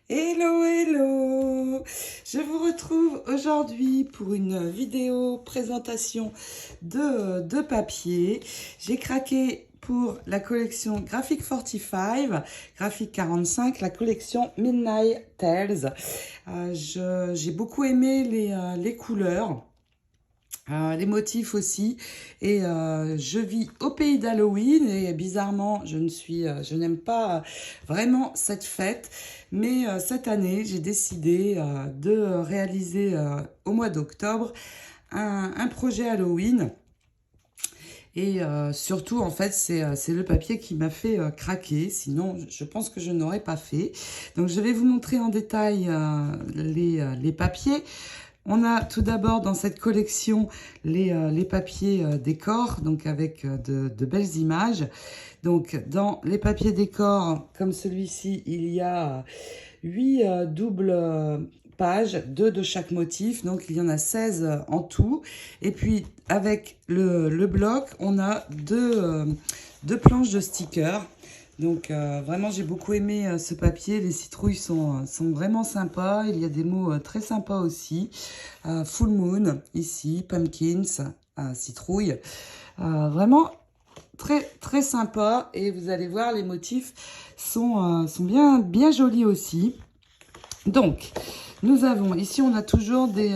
Hello, hello! Je vous retrouve aujourd'hui pour une vidéo présentation de papier. J'ai craqué pour la collection Graphic 45, Graphic 45, la collection Midnight Tales. J'ai beaucoup aimé les couleurs. Les motifs aussi, et je vis au pays d'Halloween et bizarrement je n'aime pas vraiment cette fête, mais cette année j'ai décidé de réaliser au mois d'octobre un projet Halloween. Et surtout, en fait, c'est le papier qui m'a fait craquer. Sinon, je pense que je n'aurais pas fait. Donc, je vais vous montrer en détail les papiers. On a tout d'abord dans cette collection les papiers décors, donc avec de belles images. Donc, dans les papiers décors, comme celui-ci, il y a 8 doubles pages, 2 de chaque motif, donc il y en a 16 en tout. Et puis avec le bloc, on a deux planches de stickers. Donc vraiment j'ai beaucoup aimé ce papier, les citrouilles sont vraiment sympas, il y a des mots très sympas aussi. Full Moon ici, Pumpkins, citrouille. Vraiment très très sympa et vous allez voir les motifs sont bien jolis aussi. Donc, nous avons, ici on a toujours des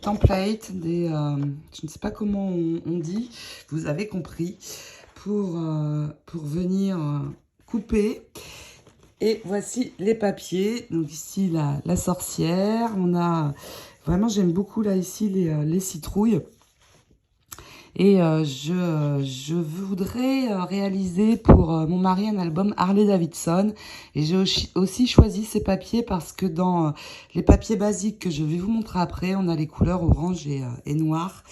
templates, je ne sais pas comment on dit, vous avez compris, pour venir couper. Et voici les papiers, donc ici la sorcière, on a, vraiment j'aime beaucoup là ici les citrouilles. Et je voudrais réaliser pour mon mari un album Harley Davidson. Et j'ai aussi choisi ces papiers parce que dans les papiers basiques que je vais vous montrer après, on a les couleurs orange et noir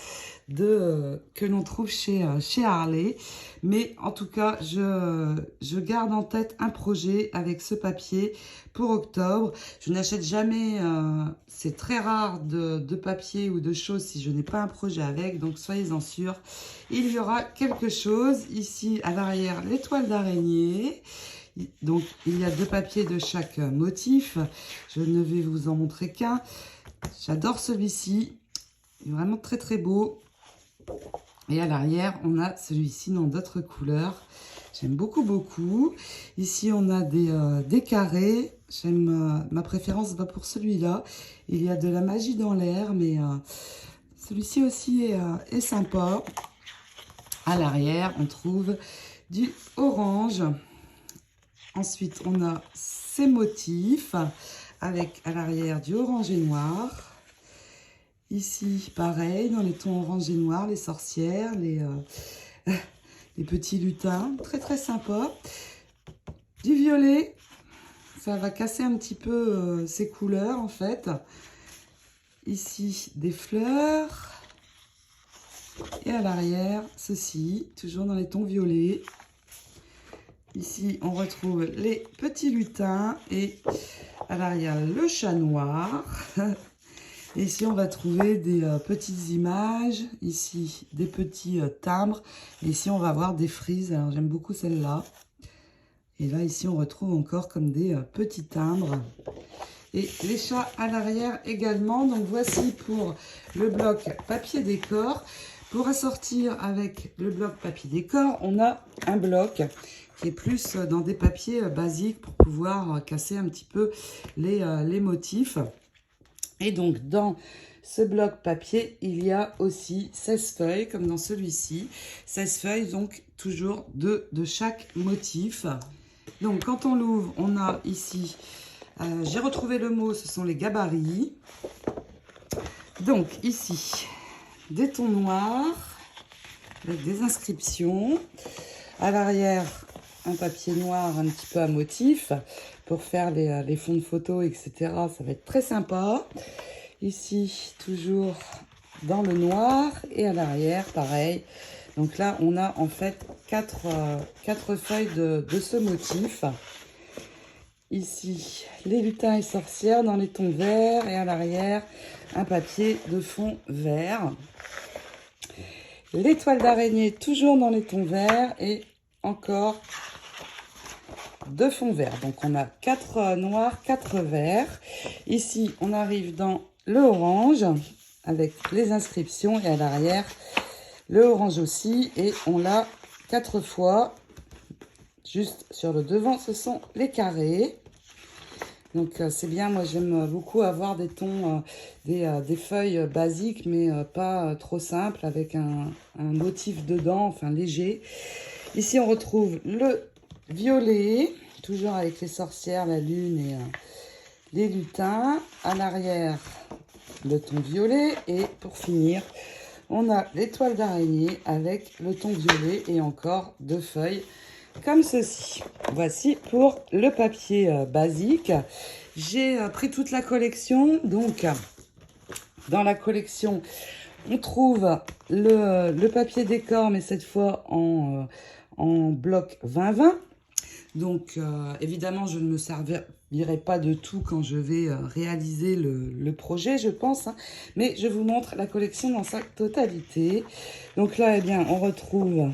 que l'on trouve chez Harley. Mais en tout cas, je garde en tête un projet avec ce papier pour octobre. Je n'achète jamais, c'est très rare de papier ou de choses si je n'ai pas un projet avec, donc soyez-en sûrs. Il y aura quelque chose ici à l'arrière, l'étoile d'araignée. Donc il y a 2 papiers de chaque motif. Je ne vais vous en montrer qu'un. J'adore celui-ci, il est vraiment très très beau. Et à l'arrière, on a celui-ci dans d'autres couleurs. J'aime beaucoup, beaucoup. Ici, on a des carrés. J'aime, ma préférence va pour celui-là. Il y a de la magie dans l'air, mais celui-ci aussi est sympa. À l'arrière, on trouve du orange. Ensuite, on a ces motifs avec à l'arrière du orange et noir. Ici, pareil, dans les tons orange et noir, les sorcières, les petits lutins, très très sympa. Du violet, ça va casser un petit peu ces couleurs en fait. Ici, des fleurs. Et à l'arrière, ceci, toujours dans les tons violets. Ici, on retrouve les petits lutins et à l'arrière, le chat noir. Et ici, on va trouver des petites images. Ici, des petits timbres. Et ici, on va avoir des frises. Alors, j'aime beaucoup celle-là. Et là, ici, on retrouve encore comme des petits timbres. Et les chats à l'arrière également. Donc, voici pour le bloc papier décor. Pour assortir avec le bloc papier décor, on a un bloc qui est plus dans des papiers basiques pour pouvoir casser un petit peu les motifs. Et donc, dans ce bloc papier, il y a aussi 16 feuilles, comme dans celui-ci. 16 feuilles, donc toujours 2 de chaque motif. Donc, quand on l'ouvre, on a ici, j'ai retrouvé le mot, ce sont les gabarits. Donc, ici, des tons noirs, avec des inscriptions. À l'arrière, un papier noir un petit peu à motif, pour faire les fonds de photos, etc. Ça va être très sympa. Ici, toujours dans le noir. Et à l'arrière, pareil. Donc là, on a en fait 4 feuilles de ce motif. Ici, les lutins et sorcières dans les tons verts. Et à l'arrière, un papier de fond vert. L'étoile d'araignée, toujours dans les tons verts. Et encore de fond vert. Donc, on a 4 noirs, 4 verts. Ici, on arrive dans le orange avec les inscriptions et à l'arrière, le orange aussi. Et on l'a 4 fois. Juste sur le devant, ce sont les carrés. Donc, c'est bien. Moi, j'aime beaucoup avoir des tons, des feuilles basiques, mais pas trop simples, avec un motif dedans, enfin léger. Ici, on retrouve le violet, toujours avec les sorcières, la lune et les lutins. À l'arrière, le ton violet. Et pour finir, on a l'étoile d'araignée avec le ton violet et encore 2 feuilles comme ceci. Voici pour le papier basique. J'ai pris toute la collection. Donc, dans la collection, on trouve le papier décor, mais cette fois en bloc 20-20. Donc, évidemment, je ne me servirai pas de tout quand je vais réaliser le projet, je pense. Hein. Mais je vous montre la collection dans sa totalité. Donc là, eh bien, on retrouve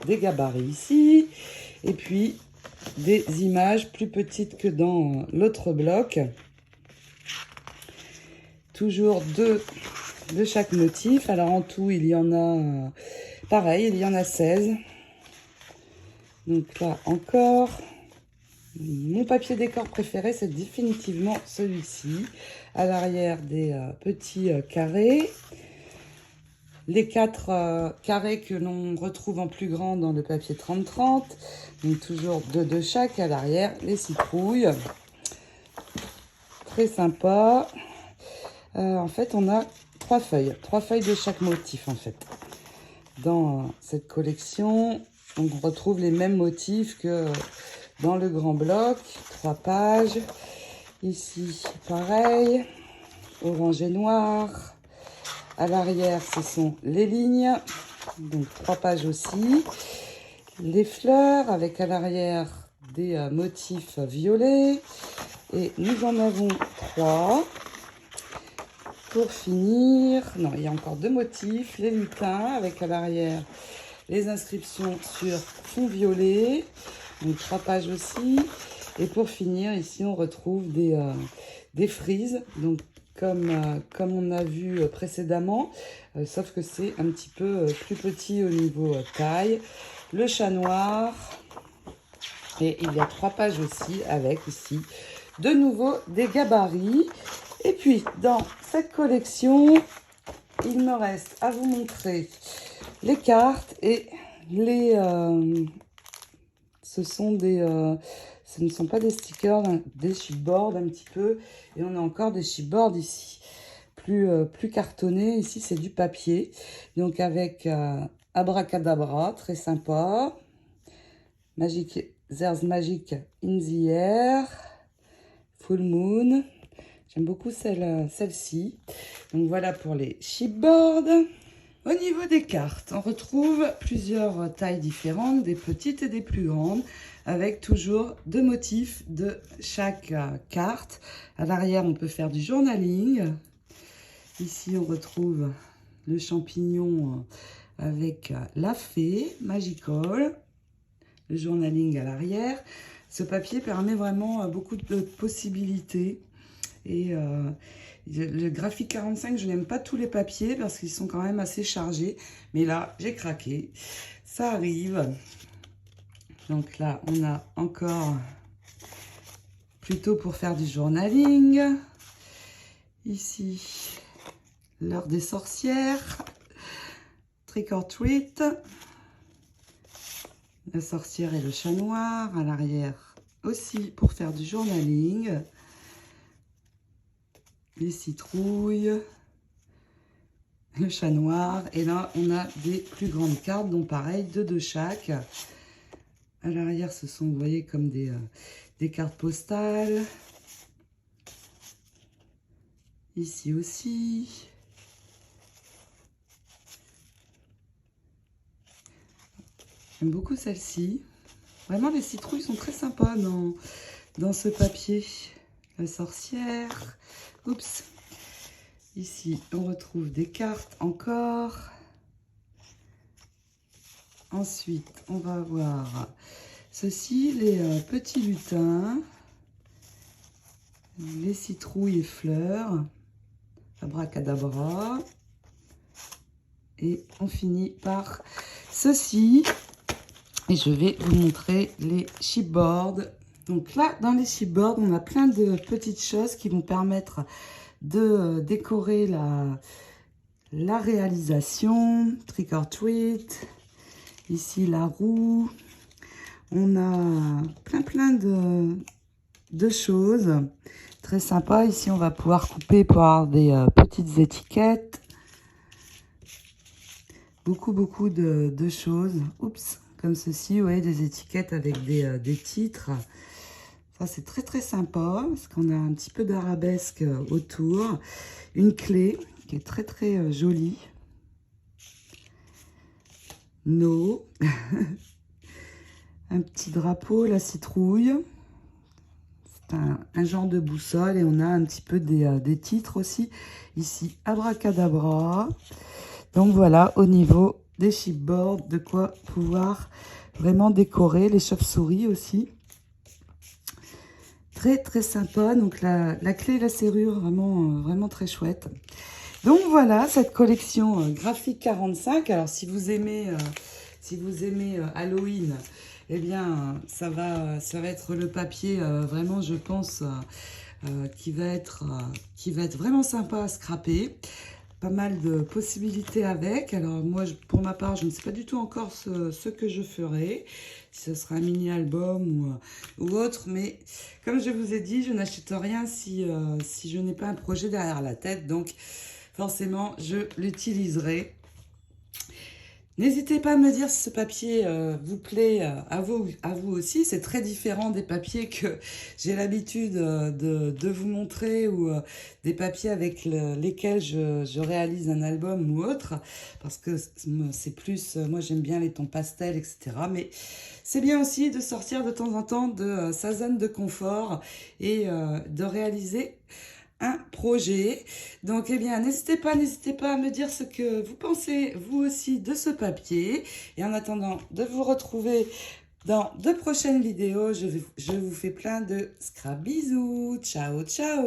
des gabarits ici. Et puis, des images plus petites que dans l'autre bloc. Toujours deux de chaque motif. Alors, en tout, il y en a... pareil, il y en a 16. Donc là encore, mon papier décor préféré, c'est définitivement celui-ci. À l'arrière, des petits carrés. Les 4 carrés que l'on retrouve en plus grand dans le papier 30-30. Donc toujours 2 de chaque. À l'arrière, les citrouilles. Très sympa. En fait, on a 3 feuilles. 3 feuilles de chaque motif, en fait. Dans cette collection, on retrouve les mêmes motifs que dans le grand bloc. 3 pages. Ici, pareil. Orange et noir. À l'arrière, ce sont les lignes. Donc, 3 pages aussi. Les fleurs avec à l'arrière des motifs violets. Et nous en avons 3. Pour finir, non, il y a encore 2 motifs. Les lutins avec à l'arrière les inscriptions sur fond violet. Donc 3 pages aussi. Et pour finir, ici, on retrouve des frises. Donc, comme on a vu précédemment, sauf que c'est un petit peu plus petit au niveau taille. Le chat noir. Et il y a 3 pages aussi avec ici de nouveau des gabarits. Et puis, dans cette collection, il me reste à vous montrer les cartes et les... ce ne sont pas des stickers, des chipboards un petit peu. Et on a encore des chipboards ici, plus cartonnés. Ici, c'est du papier. Donc, avec Abracadabra, très sympa. There's Magic in the Air. Full Moon. J'aime beaucoup celle-ci. Donc voilà pour les chipboards. Au niveau des cartes, on retrouve plusieurs tailles différentes, des petites et des plus grandes, avec toujours 2 motifs de chaque carte. À l'arrière, on peut faire du journaling. Ici, on retrouve le champignon avec la fée, Magical. Le journaling à l'arrière. Ce papier permet vraiment beaucoup de possibilités. Et le graphique 45, je n'aime pas tous les papiers parce qu'ils sont quand même assez chargés. Mais là, j'ai craqué. Ça arrive. Donc là, on a encore plutôt pour faire du journaling. Ici, l'heure des sorcières. Trick or treat. La sorcière et le chat noir. À l'arrière aussi pour faire du journaling. Les citrouilles, le chat noir. Et là, on a des plus grandes cartes, donc pareil, 2 de chaque. À l'arrière, ce sont, vous voyez, comme des cartes postales. Ici aussi. J'aime beaucoup celle-ci. Vraiment, les citrouilles sont très sympas dans ce papier. La sorcière. Oups. Ici, on retrouve des cartes encore. Ensuite, on va avoir Ceci, les petits lutins, les citrouilles et fleurs, abracadabra. Et on finit par ceci. Et je vais vous montrer les chipboards. Donc là, dans les chipboards, on a plein de petites choses qui vont permettre de décorer la réalisation. Trick or treat. Ici, la roue. On a plein de choses. Très sympa. Ici, on va pouvoir couper pour avoir des petites étiquettes. Beaucoup de choses. Oups, comme ceci, vous voyez, des étiquettes avec des titres. Ça, c'est très sympa, parce qu'on a un petit peu d'arabesque autour. Une clé qui est très jolie. No. Un petit drapeau, la citrouille. C'est un genre de boussole et on a un petit peu des titres aussi. Ici, abracadabra. Donc voilà, au niveau des chipboards, de quoi pouvoir vraiment décorer. Les chauves-souris aussi. Très sympa. Donc la clé et la serrure, vraiment très chouette. Donc voilà, cette collection graphique 45. Alors si vous aimez Halloween, eh bien ça va être le papier vraiment, je pense, qui va être vraiment sympa à scraper. Pas mal de possibilités avec. Alors moi, pour ma part, je ne sais pas du tout encore ce que je ferai. Si ce sera un mini-album ou autre. Mais comme je vous ai dit, je n'achète rien si je n'ai pas un projet derrière la tête. Donc forcément, je l'utiliserai. N'hésitez pas à me dire si ce papier vous plaît à vous aussi. C'est très différent des papiers que j'ai l'habitude de vous montrer ou des papiers avec lesquels je réalise un album ou autre. Parce que c'est plus, moi j'aime bien les tons pastels, etc. Mais c'est bien aussi de sortir de temps en temps de sa zone de confort et de réaliser un projet. Donc, eh bien, n'hésitez pas à me dire ce que vous pensez, vous aussi, de ce papier. Et en attendant de vous retrouver dans de prochaines vidéos, je vous fais plein de scrap bisous. Ciao, ciao!